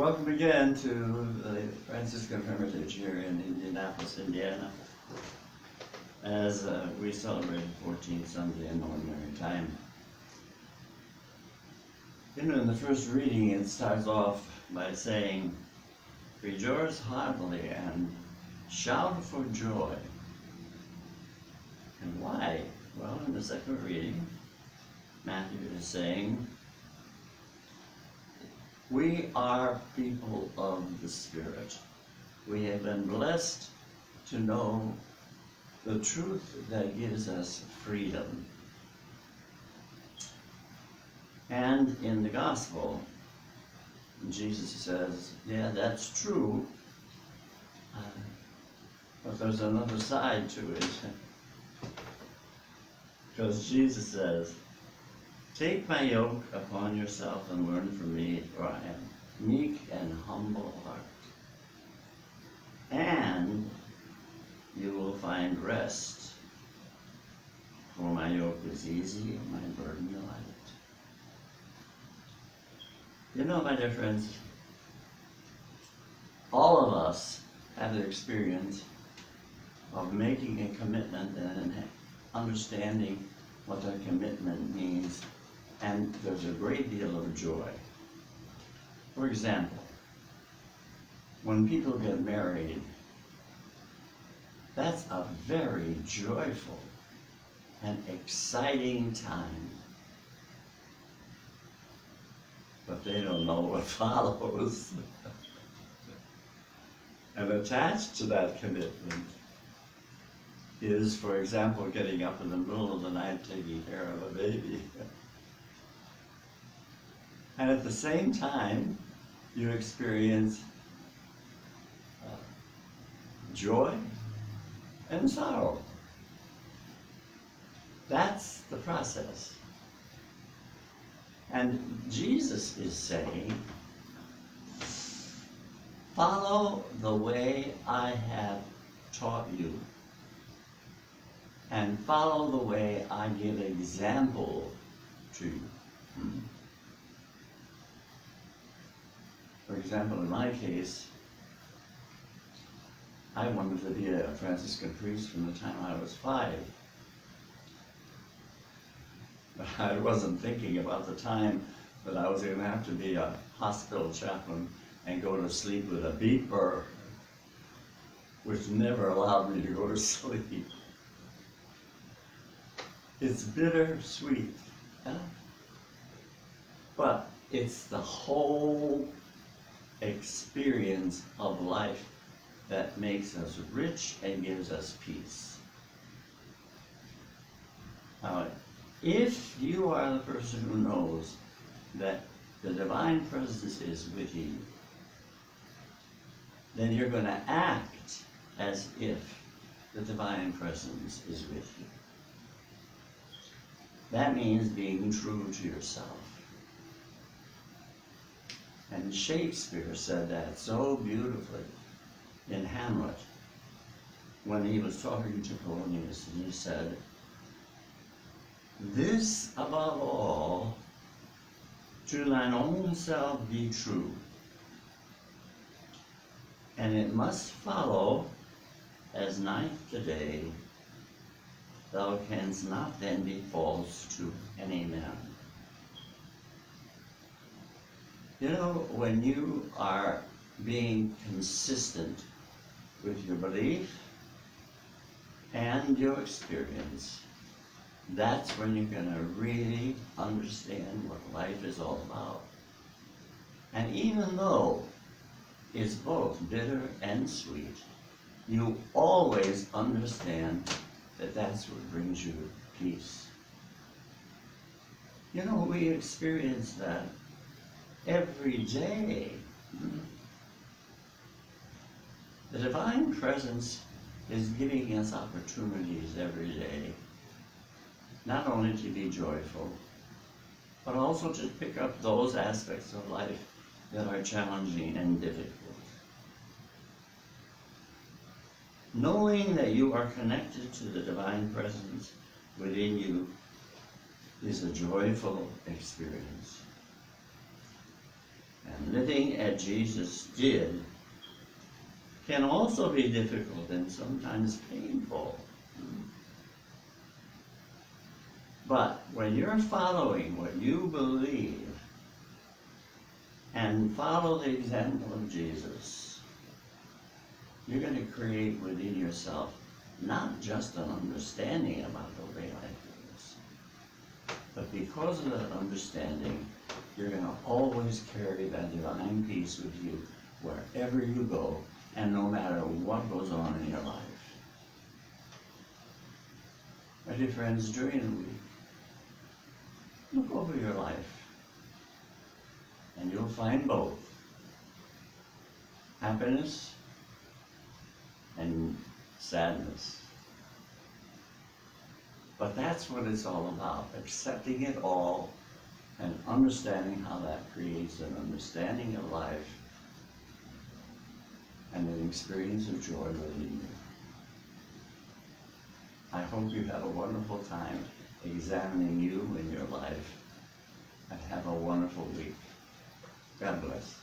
Welcome again to the Franciscan Hermitage here in Indianapolis, Indiana, as we celebrate the 14th Sunday in Ordinary Time. You know, in the first reading, it starts off by saying, "Rejoice heartily and shout for joy." And why? Well, in the second reading, Matthew is saying, we are people of the Spirit. We have been blessed to know the truth that gives us freedom. And in the gospel, Jesus says, yeah, that's true, but there's another side to it. Because Jesus says, "Take my yoke upon yourself and learn from me, for I am meek and humble of heart. And you will find rest, for my yoke is easy and my burden light." You know, my dear friends, all of us have the experience of making a commitment and understanding what that commitment means. And there's a great deal of joy. For example, when people get married, that's a very joyful and exciting time. But they don't know what follows. And attached to that commitment is, for example, getting up in the middle of the night taking care of a baby. And at the same time, you experience joy and sorrow. That's the process. And Jesus is saying, follow the way I have taught you, and follow the way I give example to you. For example, in my case, I wanted to be a Franciscan priest from the time I was 5. But I wasn't thinking about the time that I was going to have to be a hospital chaplain and go to sleep with a beeper, which never allowed me to go to sleep. It's bittersweet, huh? But it's the whole experience of life that makes us rich and gives us peace. Now, if you are the person who knows that the divine presence is with you, then you're going to act as if the divine presence is with you. That means being true to yourself. And Shakespeare said that so beautifully in Hamlet when he was talking to Polonius, and he said, "This above all, to thine own self be true, and it must follow as night to day, thou canst not then be false to any man." You know, when you are being consistent with your belief and your experience, that's when you're going to really understand what life is all about. And even though it's both bitter and sweet, you always understand that that's what brings you peace. You know, we experience that every day. The divine presence is giving us opportunities every day, not only to be joyful, but also to pick up those aspects of life that are challenging and difficult. Knowing that you are connected to the divine presence within you is a joyful experience. And living as Jesus did can also be difficult and sometimes painful. But when you're following what you believe and follow the example of Jesus, you're going to create within yourself not just an understanding about the way life is, but because of that understanding, you're going to always carry that divine peace with you wherever you go and no matter what goes on in your life. My dear friends, during the week, look over your life and you'll find both happiness and sadness. But that's what it's all about, accepting it all and understanding how that creates an understanding of life and an experience of joy within you. I hope you have a wonderful time examining you in your life and have a wonderful week. God bless.